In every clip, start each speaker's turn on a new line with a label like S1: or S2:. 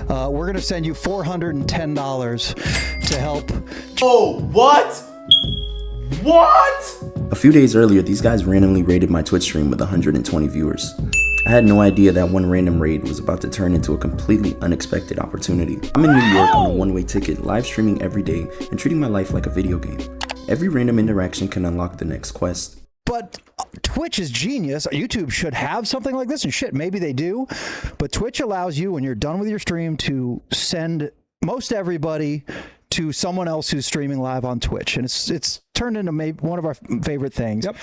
S1: we're going to send you $410 to help.
S2: Oh, what? What?
S3: A few days earlier, these guys randomly raided my Twitch stream with 120 viewers. I had no idea that one random raid was about to turn into a completely unexpected opportunity. I'm in New York on a one-way ticket, live streaming every day, and treating my life like a video game. Every random interaction can unlock the next quest.
S1: But Twitch is genius. YouTube should have something like this, and shit, maybe they do. But Twitch allows you, when you're done with your stream, to send most everybody to someone else who's streaming live on Twitch, and it's turned into maybe one of our favorite things.
S4: Yep.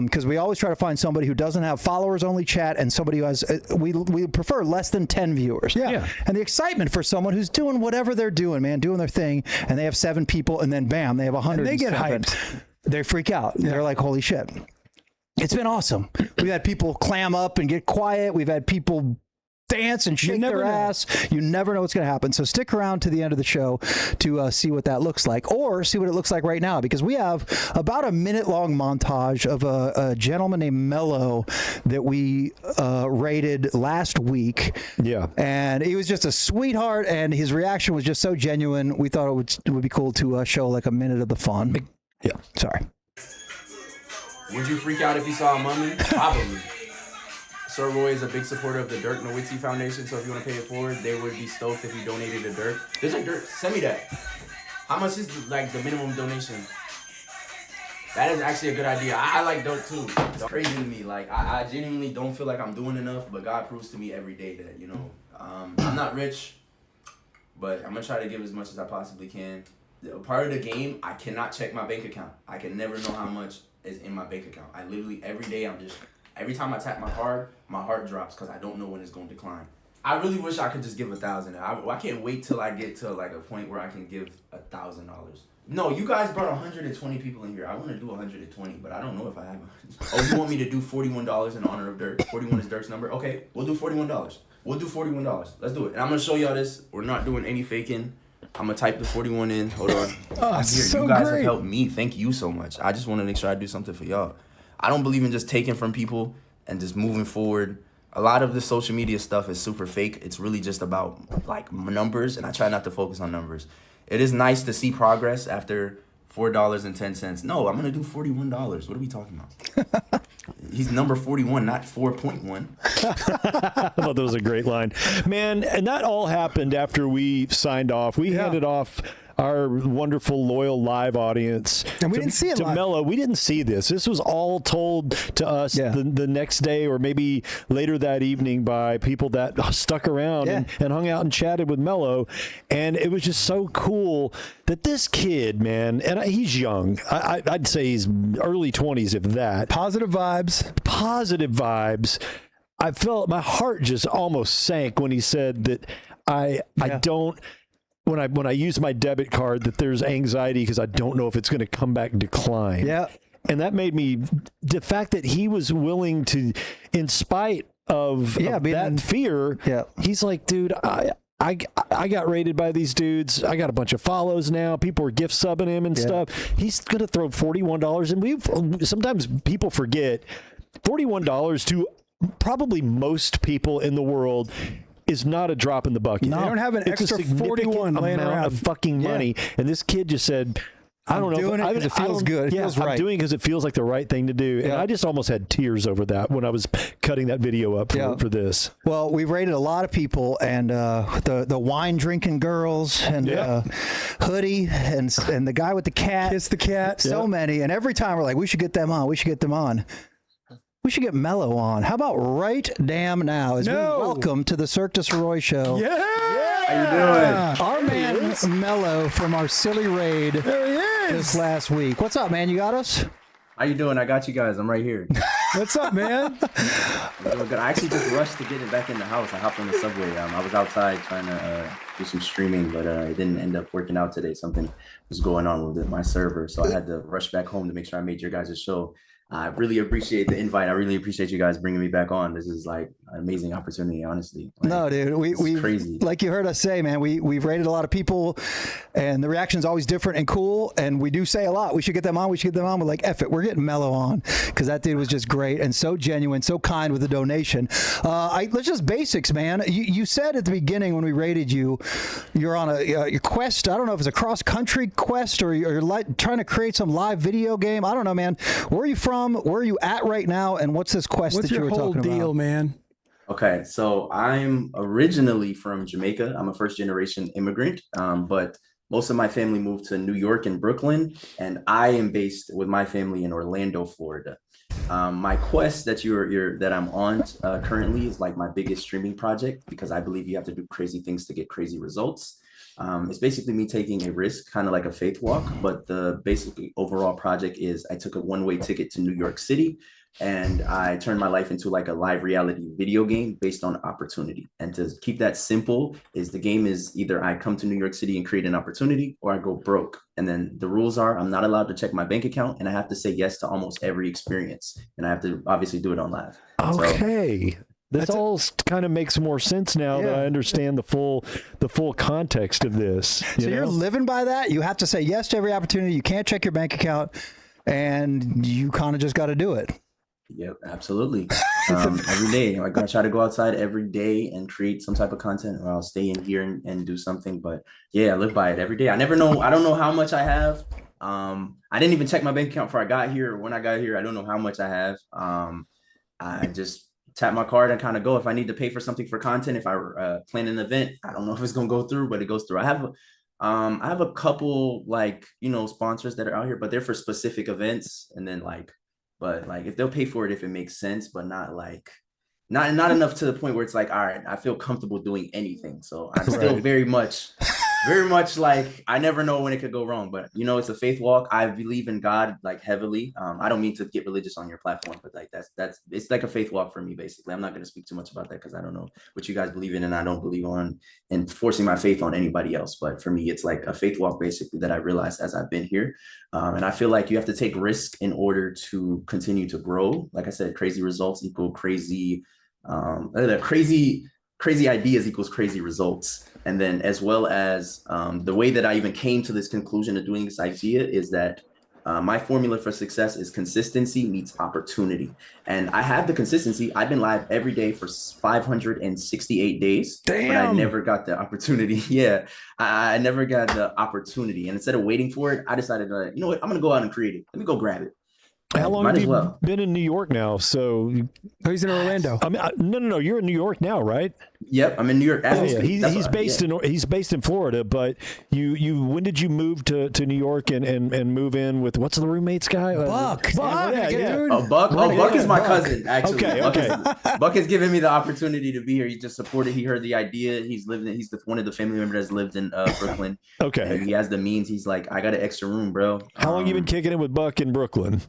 S1: Because we always try to find somebody who doesn't have followers only chat, and somebody who has we prefer less than 10 viewers.
S4: Yeah.
S1: And the excitement for someone who's doing whatever they're doing, man, doing their thing, and they have 7 people, and then bam, they have 100.
S4: And they get hyped.
S1: They freak out.
S4: Yeah.
S1: They're like, holy shit. It's been awesome. We've had people clam up and get quiet. We've had people dance and shake their ass. You never know what's going to happen. So stick around to the end of the show to see what that looks like, or see what it looks like right now, because we have about a minute-long montage of a gentleman named Mello that we rated last week.
S4: Yeah.
S1: And he was just a sweetheart, and his reaction was just so genuine. We thought it would be cool to show like a minute of the fun. Yeah. Sorry.
S2: Would you freak out if you saw a mummy? Probably. Sir Roy is a big supporter of the Dirk Nowitzki Foundation, so if you want to pay it forward, they would be stoked if you donated to Dirk. There's a Dirk, send me that. How much is like the minimum donation? That is actually a good idea. I like Dirk too. It's crazy to me. Like I genuinely don't feel like I'm doing enough, but God proves to me every day that, you know, I'm not rich, but I'm gonna try to give as much as I possibly can. Part of the game, I cannot check my bank account. I can never know how much is in my bank account. I literally, every day, every time I tap my card, my heart drops because I don't know when it's going to decline. I really wish I could just give $1,000. I can't wait till I get to like a point where I can give $1,000. No, you guys brought 120 people in here. I want to do 120, but I don't know if I have. Oh, you want me to do $41 in honor of Dirk? 41 is Dirk's number. Okay, we'll do $41. We'll do $41. Let's do it. And I'm gonna show y'all this. We're not doing any faking. I'm gonna type the 41 in. Hold on.
S4: Oh, so
S2: you guys
S4: great.
S2: have helped me. Thank you so much. I just want to make sure I do something for y'all. I don't believe in just taking from people and just moving forward. A lot of the social media stuff is super fake. It's really just about like numbers, and I try not to focus on numbers. It is nice to see progress after $4.10. No, I'm gonna do $41. What are we talking about? He's number 41, not 4.1.
S4: I thought that was a great line. Man, and that all happened after we signed off. We handed off our wonderful, loyal live audience.
S1: And we didn't see it
S4: to
S1: live.
S4: Mello. We didn't see this. This was all told to us the next day or maybe later that evening by people that stuck around and hung out and chatted with Mello. And it was just so cool that this kid, man, and he's young. I'd say he's early 20s, if that.
S1: Positive vibes.
S4: Positive vibes. I felt my heart just almost sank when he said that I don't... When I use my debit card, that there's anxiety because I don't know if it's going to come back decline.
S1: Yeah.
S4: And that made me, the fact that he was willing to, in spite of that fear, he's like, dude, I got raided by these dudes. I got a bunch of follows now. People are gift subbing him and stuff. He's going to throw $41. And sometimes people forget $41 to probably most people in the world is not a drop in the bucket.
S1: No.
S4: They
S1: don't have an
S4: it's
S1: extra
S4: a significant
S1: 41 laying
S4: amount
S1: around.
S4: of fucking money. And this kid just said, I don't know.
S1: Doing it because it feels good. It feels right.
S4: I'm doing it because it feels like the right thing to do. And I just almost had tears over that when I was cutting that video up for this.
S1: Well, we've rated a lot of people, and the wine drinking girls, and Hoodie, and the guy with the cat.
S4: Kiss the cat.
S1: So many. And every time we're like, we should get them on. We should get them on. We should get Mello on. How about right damn now as we welcome to the Cirque du Roy show.
S4: Yeah!
S2: How you doing?
S1: Our man Mello from our silly raid this last week. What's up, man? You got us?
S2: How you doing? I got you guys. I'm right here.
S4: What's up, man?
S2: I'm doing good. I actually just rushed to get it back in the house. I hopped on the subway. I was outside trying to do some streaming, but it didn't end up working out today. Something was going on with my server, so I had to rush back home to make sure I made your guys' show.
S3: I really appreciate the invite. I really appreciate you guys bringing me back on. This is like an amazing opportunity, honestly. Like,
S1: no, dude, we
S3: crazy.
S1: Like you heard us say, man, we've rated a lot of people, and the reaction is always different and cool. And we do say a lot. We should get them on. We should get them on. We're like, F it, we're getting Mello on, because that dude was just great and so genuine, so kind with the donation. Let's just basics, man. You said at the beginning when we rated you, you're on your quest. I don't know if it's a cross country quest or you're trying to create some live video game. I don't know, man. Where are you from? Where are you at right now? And what's this quest that you were talking about?
S5: What's your whole deal, man?
S3: Okay, so I'm originally from Jamaica. I'm a first generation immigrant, but most of my family moved to New York and Brooklyn, and I am based with my family in Orlando, Florida. My quest that I'm on currently is like my biggest streaming project, because I believe you have to do crazy things to get crazy results. It's basically me taking a risk, kind of like a faith walk, but the basically overall project is I took a one-way ticket to New York City, and I turned my life into like a live reality video game based on opportunity. And to keep that simple, is the game is either I come to New York City and create an opportunity, or I go broke. And then the rules are I'm not allowed to check my bank account, and I have to say yes to almost every experience, and I have to obviously do it on live.
S4: Okay. So, this all kind of makes more sense now that I understand the full context of this.
S1: You're living by that. You have to say yes to every opportunity. You can't check your bank account, and you kind of just got to do it.
S3: Yep, absolutely. Every day, I'm gonna try to go outside every day and create some type of content, or I'll stay in here and do something. But yeah, I live by it every day. I never know. I don't know how much I have. I didn't even check my bank account before I got here. When I got here, I don't know how much I have. I just tap my card and kind of go. If I need to pay for something for content, if I plan an event, I don't know if it's gonna go through, but it goes through. I have a couple like sponsors that are out here, but they're for specific events, and then but if they'll pay for it if it makes sense, but not enough to the point where it's like, all right, I feel comfortable doing anything. So I'm still very much like, I never know when it could go wrong, but it's a faith walk. I believe in God like heavily. I don't mean to get religious on your platform, but like that's it's like a faith walk for me, basically. I'm not going to speak too much about that because I don't know what you guys believe in, and I don't believe on and forcing my faith on anybody else. But for me, it's like a faith walk basically that I realized as I've been here. And I feel like you have to take risk in order to continue to grow. Like I said, crazy results equal crazy ideas equals crazy results. And then as well as the way that I even came to this conclusion of doing this idea is that my formula for success is consistency meets opportunity. And I have the consistency. I've been live every day for 568 days. Damn. But I never got the opportunity. Yeah, I never got the opportunity. And instead of waiting for it, I decided, you know what, I'm going to go out and create it. Let me go grab it.
S4: How long have you been in New York now? So
S5: he's in Orlando.
S4: I mean, no. You're in New York now, right?
S3: Yep, I'm in New York.
S4: He's based in Florida, but you when did you move to New York and move in with what's the roommate's guy?
S1: Buck.
S3: Dude. Buck is my cousin, actually.
S4: Okay.
S3: Buck has given me the opportunity to be here. He just supported. He heard the idea. He's one of the family members that's lived in Brooklyn.
S4: Okay.
S3: And he has the means. He's like, I got an extra room, bro.
S4: How long you been kicking it with Buck in Brooklyn?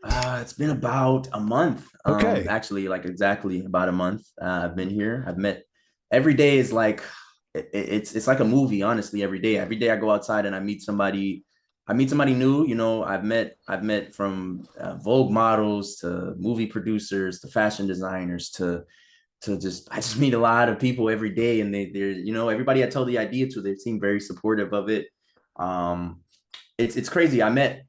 S3: It's been about a month.
S4: Okay.
S3: Actually, like exactly about a month. I've been here. I've met. Every day is like it's like a movie. Honestly, every day I go outside and I meet somebody new. I've met from Vogue models to movie producers to fashion designers to I just meet a lot of people every day, and they're everybody I tell the idea to, they seem very supportive of it. It's crazy. I met.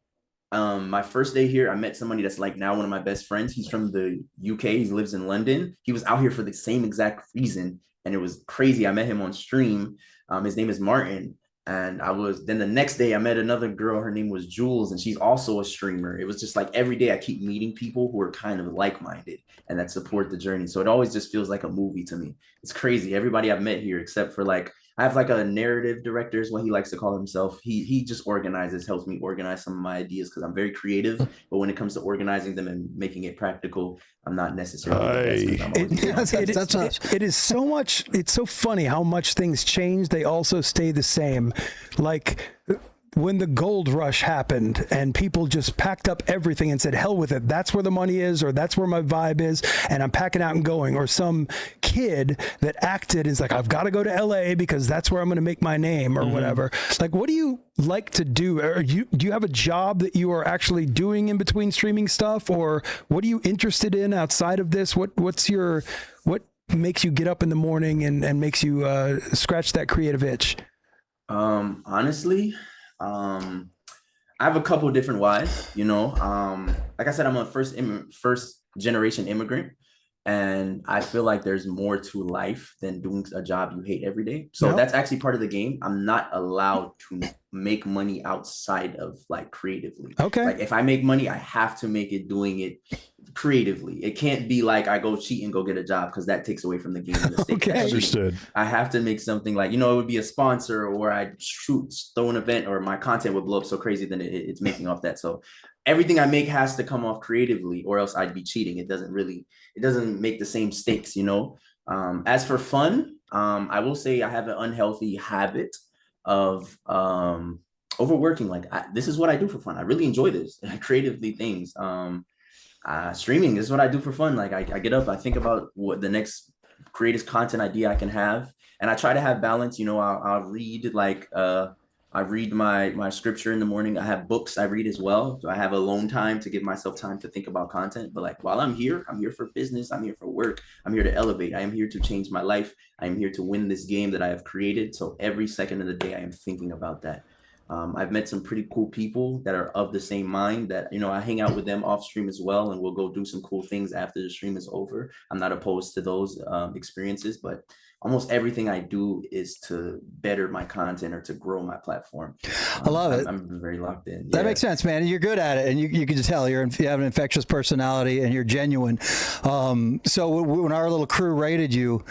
S3: My first day here, I met somebody that's like now one of my best friends. He's from the UK. He lives in London. He was out here for the same exact reason, and it was crazy. I met him on stream. His name is Martin. And then the next day I met another girl. Her name was Jules, and she's also a streamer. It was just like every day I keep meeting people who are kind of like-minded and that support the journey. So it always just feels like a movie to me. It's crazy. Everybody I've met here, except for I have a narrative director is what he likes to call himself. He just organizes, helps me organize some of my ideas because I'm very creative. But when it comes to organizing them and making it practical, I'm not necessarily.
S5: It is so much. It's so funny how much things change. They also stay the same. Like when the gold rush happened and people just packed up everything and said, hell with it, that's where the money is, or that's where my vibe is, and I'm packing out and going, or some kid that acted is like, I've got to go to LA because that's where I'm going to make my name, or whatever. Like, what do you like to do? Do you have a job that you are actually doing in between streaming stuff, or what are you interested in outside of this? What makes you get up in the morning and makes you scratch that creative itch?
S3: Honestly, I have a couple different whys, you know. Like I said, I'm a first generation immigrant, and I feel like there's more to life than doing a job you hate every day. So that's actually part of the game. I'm not allowed to make money outside of like creatively.
S5: Okay.
S3: Like if I make money, I have to make it doing it creatively. It can't be like I go cheat and go get a job, because that takes away from the game.
S4: Okay, understood.
S3: I have to make something like, you know, it would be a sponsor, or I throw an event, or my content would blow up so crazy then it's making off that. So everything I make has to come off creatively, or else I'd be cheating. It doesn't make the same stakes, you know. As for fun, I will say I have an unhealthy habit of overworking. Like this is what I do for fun. I really enjoy this creatively things. Streaming is what I do for fun. Like I get up, I think about what the next greatest content idea I can have, and I try to have balance. You know, I'll read I read my scripture in the morning. I have books I read as well. So I have alone time to give myself time to think about content. But like while I'm here for business. I'm here for work. I'm here to elevate. I am here to change my life. I am here to win this game that I have created. So every second of the day, I am thinking about that. I've met some pretty cool people that are of the same mind that, you know, I hang out with them off stream as well, and we'll go do some cool things after the stream is over. I'm not opposed to those experiences, but almost everything I do is to better my content or to grow my platform.
S1: I love it.
S3: I'm very locked in.
S1: That makes sense, man. You're good at it, and you can just tell you have an infectious personality, and you're genuine. So when our little crew rated you,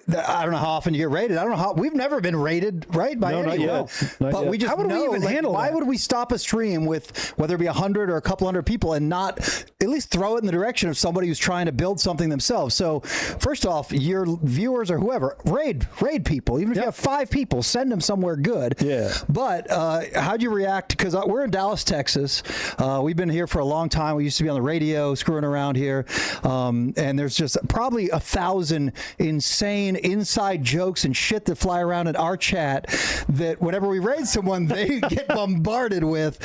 S1: I don't know how often you get rated. I don't know how. We've never been rated, right? By anyone. But we just
S5: how would we even handle
S1: why
S5: that?
S1: would we stop a stream with whether it be 100 or a couple hundred people and not at least throw it in the direction of somebody who's trying to build something themselves? So first off, your viewers or whoever, raid people. Even if you have 5 people, send them somewhere good.
S4: Yeah.
S1: But how'd you react? Because we're in Dallas, Texas. We've been here for a long time. We used to be on the radio, screwing around here. And there's just probably 1,000 insane inside jokes and shit that fly around in our chat that whenever we raid someone, they get bombarded with.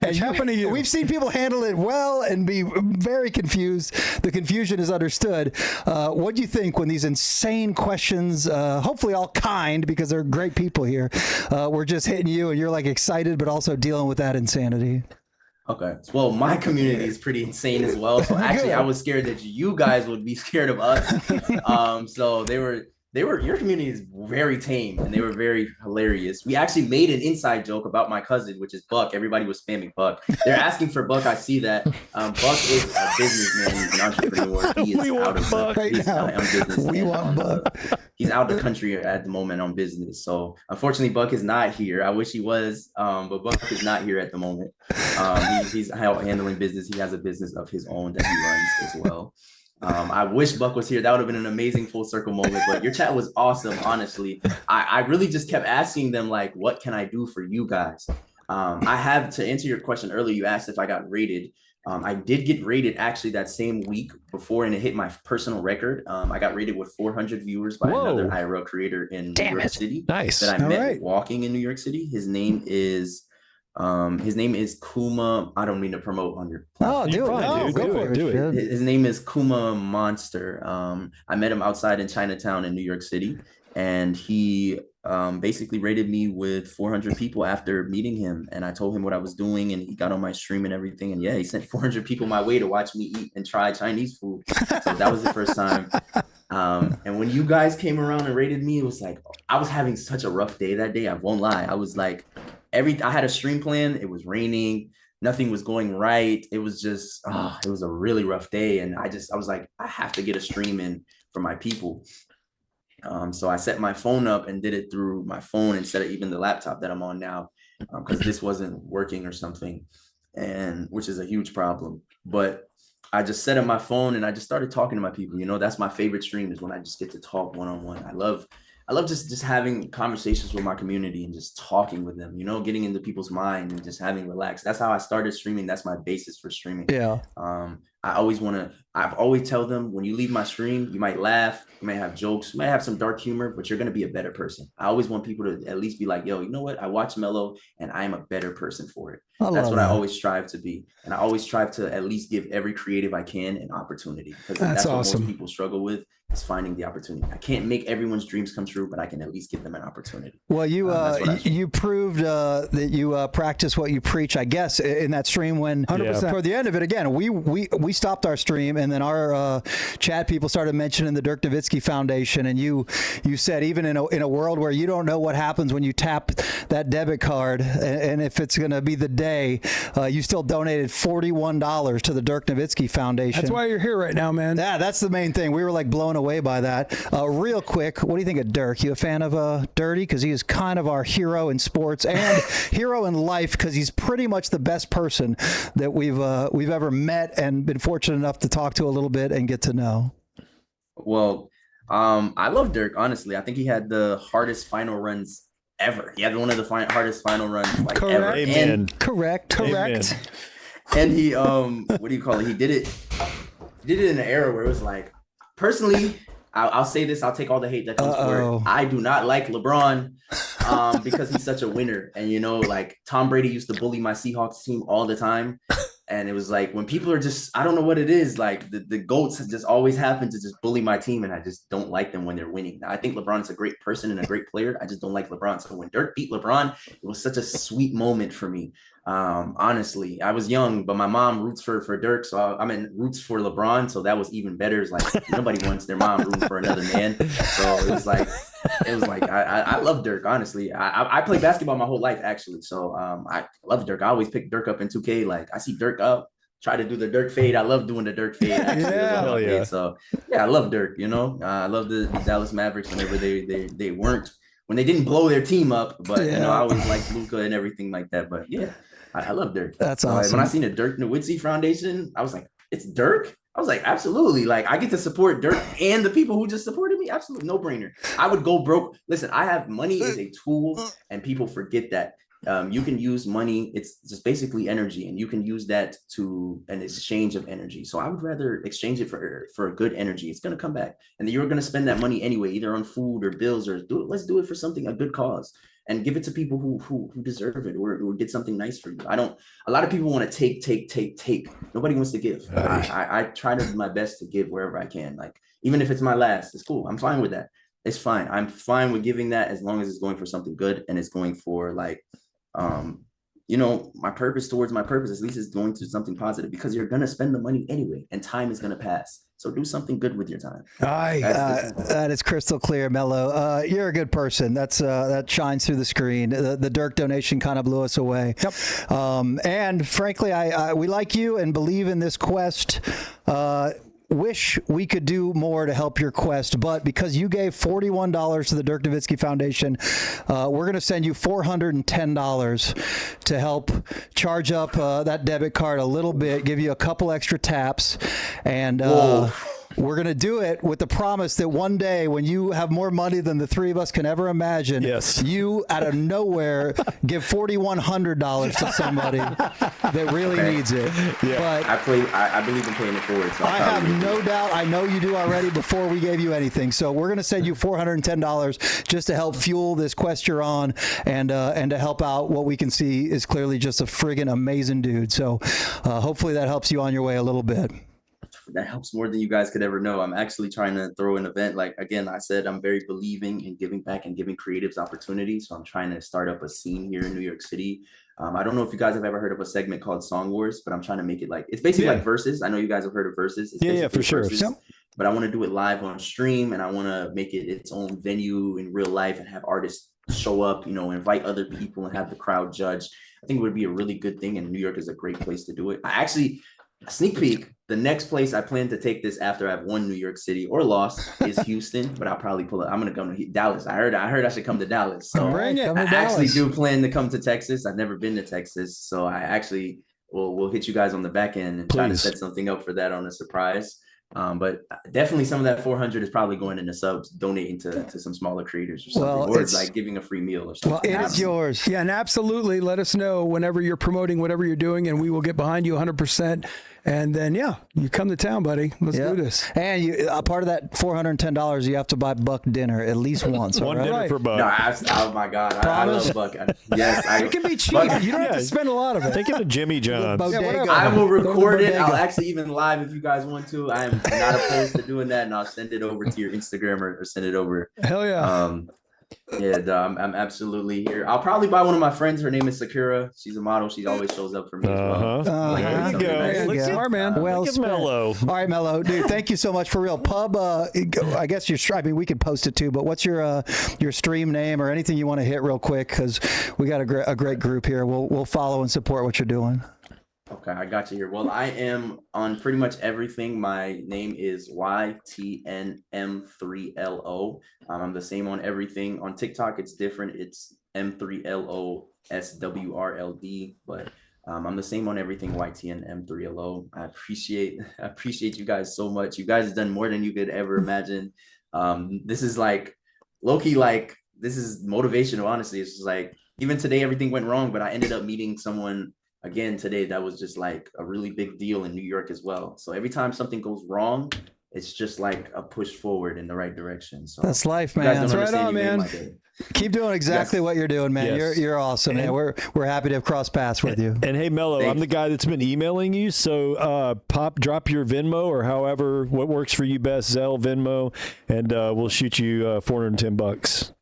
S1: And
S5: happened to you.
S1: We've seen people handle it well and be very confused. The confusion is understood. What do you think when these insane questions, hopefully all kind because they're great people here, were just hitting you and you're like excited but also dealing with that insanity?
S3: Okay. Well, my community is pretty insane as well. So actually, I was scared that you guys would be scared of us. So your community is very tame and they were very hilarious. We actually made an inside joke about my cousin, which is Buck. Everybody was spamming Buck. They're asking for Buck. I see that. Buck is a businessman. He's an entrepreneur. He is out of Buck right now. On business. We want Buck. He's out of the country at the moment on business. So unfortunately, Buck is not here. I wish he was, but Buck is not here at the moment. He's handling business. He has a business of his own that he runs as well. I wish Buck was here. That would have been an amazing full circle moment, but your chat was awesome. Honestly, I really just kept asking them like, what can I do for you guys? I have to answer your question earlier. You asked if I got rated. I did get rated actually that same week before, and it hit my personal record. I got rated with 400 viewers by another IRL creator in New York City.
S4: Nice.
S3: That I met walking in New York City. His name is Kuma. I don't mean to promote on your platform.
S4: Do it.
S3: His name is Kuma Monster. I met him outside in Chinatown in New York City, and he basically rated me with 400 people after meeting him. And I told him what I was doing, and he got on my stream and everything. And yeah, he sent 400 people my way to watch me eat and try Chinese food. So that was the first time. And when you guys came around and rated me, it was like, I was having such a rough day that day. I won't lie. I was like, I had a stream plan. It was raining. Nothing was going right. It was just, it was a really rough day. And I was like, I have to get a stream in for my people. So I set my phone up and did it through my phone instead of even the laptop that I'm on now, because this wasn't working or something, and which is a huge problem. But I just set up my phone and I just started talking to my people. You know, that's my favorite stream, is when I just get to talk one-on-one. I I love just having conversations with my community and just talking with them, getting into people's mind and just having relaxed. That's how I started streaming. That's my basis for streaming.
S1: Yeah.
S3: I've always tell them, when you leave my stream, you might laugh, you might have jokes, you might have some dark humor, but you're going to be a better person. I always want people to at least be like, yo, you know what? I watch Melo and I'm a better person for it. That's what I always strive to be. And I always strive to at least give every creative I can an opportunity, because that's awesome. What most people struggle with, is finding the opportunity. I can't make everyone's dreams come true, but I can at least give them an opportunity.
S1: Well, you proved that you practice what you preach, I guess, in that stream when 100% toward the end of it, again, we stopped our stream, and then our chat people started mentioning the Dirk Nowitzki Foundation, and you said even in a world where you don't know what happens when you tap that debit card and if it's going to be the day, you still donated $41 to the Dirk Nowitzki Foundation.
S5: That's why you're here right now, man.
S1: Yeah, that's the main thing. We were like blown away by that. Real quick, what do you think of Dirk? You a fan of Dirty? Because he is kind of our hero in sports and hero in life, because he's pretty much the best person that we've ever met and been fortunate enough to talk to a little bit and get to know.
S3: Well, I love Dirk, honestly. I think he had the hardest final runs ever. He had one of the hardest final runs ever.
S4: Amen.
S1: Correct.
S4: Amen.
S3: And he what do you call it? He did it in an era where it was like, personally, I'll say this, I'll take all the hate that comes for it. I do not like LeBron because he's such a winner. And like Tom Brady used to bully my Seahawks team all the time. And it was like, when people are just, I don't know what it is, like the GOATs just always happen to just bully my team, and I just don't like them when they're winning. Now, I think LeBron's a great person and a great player. I just don't like LeBron. So when Dirk beat LeBron, it was such a sweet moment for me. Honestly, I was young, but my mom roots for Dirk, so I'm in roots for LeBron. So that was even better. It's like nobody wants their mom rooting for another man. So it was like I love Dirk. Honestly, I played basketball my whole life, actually. So I love Dirk. I always pick Dirk up in 2K. Like I see Dirk up, try to do the Dirk fade. I love doing the Dirk fade. Actually,
S4: yeah.
S3: So yeah, I love Dirk. I love the Dallas Mavericks whenever they weren't, when they didn't blow their team up. But I always liked Luka and everything like that. But yeah. I love Dirk.
S1: That's awesome.
S3: When I seen the Dirk Nowitzki Foundation, I was like, it's Dirk? I was like, absolutely. Like, I get to support Dirk and the people who just supported me. Absolutely. No brainer. I would go broke. Listen, I have money is a tool, and people forget that. You can use money. It's just basically energy, and you can use that to an exchange of energy. So I would rather exchange it for good energy. It's going to come back, and you're going to spend that money anyway, either on food or bills, or let's do it for something, a good cause, and give it to people who deserve it, or get something nice for you. A lot of people want to take. Nobody wants to give. I try to do my best to give wherever I can. Like, even if it's my last, it's cool. I'm fine with that. It's fine. I'm fine with giving that, as long as it's going for something good, and it's going for like, my purpose towards my purpose. At least it's going to something positive, because you're going to spend the money anyway, and time is going to pass. So do something good with your time.
S1: That is crystal clear, Melo. You're a good person. That shines through the screen. The Dirk donation kind of blew us away.
S5: Yep.
S1: And frankly, we like you and believe in this quest. Wish we could do more to help your quest, but because you gave $41 to the Dirk Nowitzki Foundation, we're going to send you $410 to help charge up that debit card a little bit, give you a couple extra taps, and we're going to do it with the promise that one day, when you have more money than the three of us can ever imagine, you out of nowhere give $4,100 to somebody that really needs it.
S3: Yeah. But I believe in paying it forward. So
S1: I have no doubt. I know you do already before we gave you anything. So we're going to send you $410 just to help fuel this quest you're on, and to help out what we can see is clearly just a friggin' amazing dude. So hopefully that helps you on your way a little bit.
S3: That helps more than you guys could ever know. I'm actually trying to throw an event. Like, again, I said, I'm very believing in giving back and giving creatives opportunities. So I'm trying to start up a scene here in New York City. I don't know if you guys have ever heard of a segment called Song Wars, but I'm trying to make it like, it's basically like Versus. I know you guys have heard of Versus. It's
S4: for sure.
S3: Versus, but I want to do it live on stream, and I want to make it its own venue in real life, and have artists show up, invite other people and have the crowd judge. I think it would be a really good thing, and New York is a great place to do it. A sneak peek, the next place I plan to take this after I've won New York City or lost is Houston, but I'll probably pull it. I'm going to come to Dallas. I heard I should come to Dallas. So I actually do plan to come to Texas. I've never been to Texas. So I actually will hit you guys on the back end and try to set something up for that on a surprise. But definitely some of that 400 is probably going into subs, donating to some smaller creators or something, or like giving a free meal or something.
S1: Well, it's yours.
S5: Yeah, and absolutely let us know whenever you're promoting whatever you're doing, and we will get behind you 100%. And then, yeah, you come to town, buddy. Let's do this.
S1: And you, part of that $410, you have to buy Buck dinner at least once.
S4: One dinner for Buck.
S3: No, oh my God, I love Buck. Yes,
S5: it can be cheap. You don't have to spend a lot of it.
S4: Take it to Jimmy John's.
S3: I will record it. I'll actually even live if you guys want to. I am not opposed to doing that, and I'll send it over to your Instagram or send it over.
S5: Hell yeah.
S3: I'm absolutely here. I'll probably buy one of my friends. Her name is Sakura. She's a model. She always shows up for me as well.
S4: There you go.
S5: Look smart, man.
S1: Well,
S4: Mellow.
S1: All right, Mellow, dude. Thank you so much for real. Pub. I guess I mean, we could post it too. But what's your stream name or anything you want to hit real quick? Because we got a great group here. We'll follow and support what you're doing.
S3: Okay, I got you here. Well, I am on pretty much everything. My name is YTNM3LO. I'm the same on everything. On TikTok, it's different. It's M3LOSWRLD, but I'm the same on everything. YTNM3LO. I appreciate you guys so much. You guys have done more than you could ever imagine. This is like low-key, like this is motivational. Honestly, it's just like even today everything went wrong, but I ended up meeting someone again today that was just like a really big deal in New York as well. So every time something goes wrong, it's just like a push forward in the right direction. So
S1: that's life, man.
S5: That's right on, man.
S1: Keep doing exactly what you're doing, man.
S4: Yes.
S1: You're awesome, man. We're happy to have crossed paths with you.
S4: And hey, Mello, I'm the guy that's been emailing you. So drop your Venmo or however what works for you best, Zelle, Venmo, and we'll shoot you $410.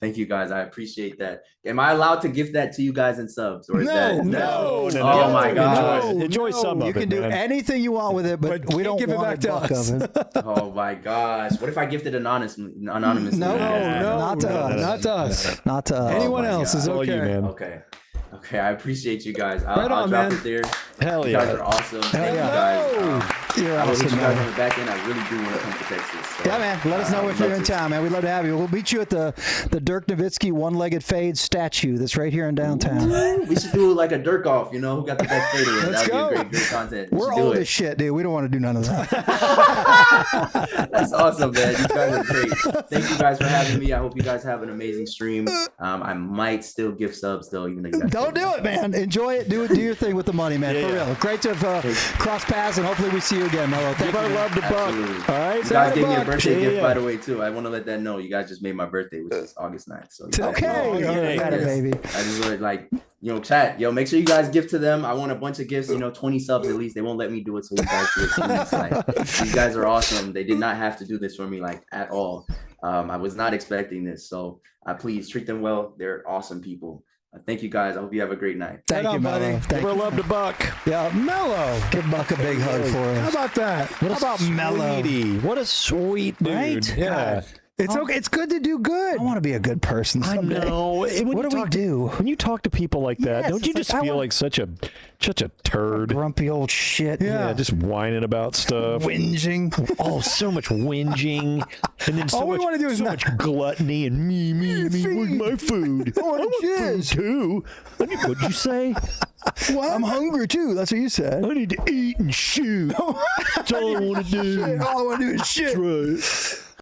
S3: Thank you, guys. I appreciate that. Am I allowed to gift that to you guys in subs? Or is that
S4: no.
S3: Oh my God!
S4: Enjoy some of
S1: it. You can do anything you want with it, but we don't
S5: give it back to us.
S3: Oh my gosh! What if I gifted anonymously?
S1: No, not to us.
S5: Not to us.
S1: Not to us.
S5: Anyone else is okay.
S4: You, man.
S3: Okay, I appreciate you guys. I'll drop it there.
S4: Hell
S3: you
S4: yeah.
S3: guys are awesome. Thank you guys. I will hit you guys on the back end. I really do want to come to Texas. So,
S1: yeah, man. Let us know if you're in town, man. We'd love to have you. We'll meet you at the Dirk Nowitzki one-legged fade statue that's right here in downtown.
S3: We should do like a Dirk off, who got the best fade away.
S5: Let's go.
S3: That'd be great content.
S1: We're old as shit, dude. We don't want to do none of that.
S3: That's awesome, man. You guys are great. Thank you guys for having me. I hope you guys have an amazing stream. I might still give subs though, even though you guys
S1: don't do it, man. Enjoy it. Do your thing with the money, man. For real. Great to have crossed paths, and hopefully we see you again, Mello.
S4: Give our love to Buck. All right.
S3: You guys gave me a birthday gift, by the way, too. I want to let that know. You guys just made my birthday, which is August 9th. So
S1: okay. Got it, baby.
S3: I just would like, chat. Make sure you guys gift to them. I want a bunch of gifts, 20 subs at least. They won't let me do it, so you guys do it. Please. These guys are awesome. They did not have to do this for me, at all. I was not expecting this. So please treat them well. They're awesome people. Thank you guys. I hope you have a great night.
S1: Thank you, buddy.
S4: Give our love to Buck.
S1: Yeah, Mello. Give Buck a big hug for us.
S5: How about that?
S1: How about Mello?
S4: What a sweet dude.
S1: Right?
S4: Yeah.
S1: God.
S5: It's okay. It's good to do good.
S1: I want to be a good person someday.
S4: I know.
S1: What do we do?
S4: When you talk to people like that, don't you just feel like such a turd?
S1: Grumpy old shit.
S4: Yeah, just whining about stuff.
S1: Whinging.
S4: Oh, so much whinging. And then
S5: all we want to do is
S4: much gluttony and me. Where's my food?
S5: I want
S4: food too. What'd you say?
S1: What? I'm hungry too. That's what you said.
S4: I need to eat and shoot. That's all I want to do.
S1: All I want to do is shit.
S4: That's right.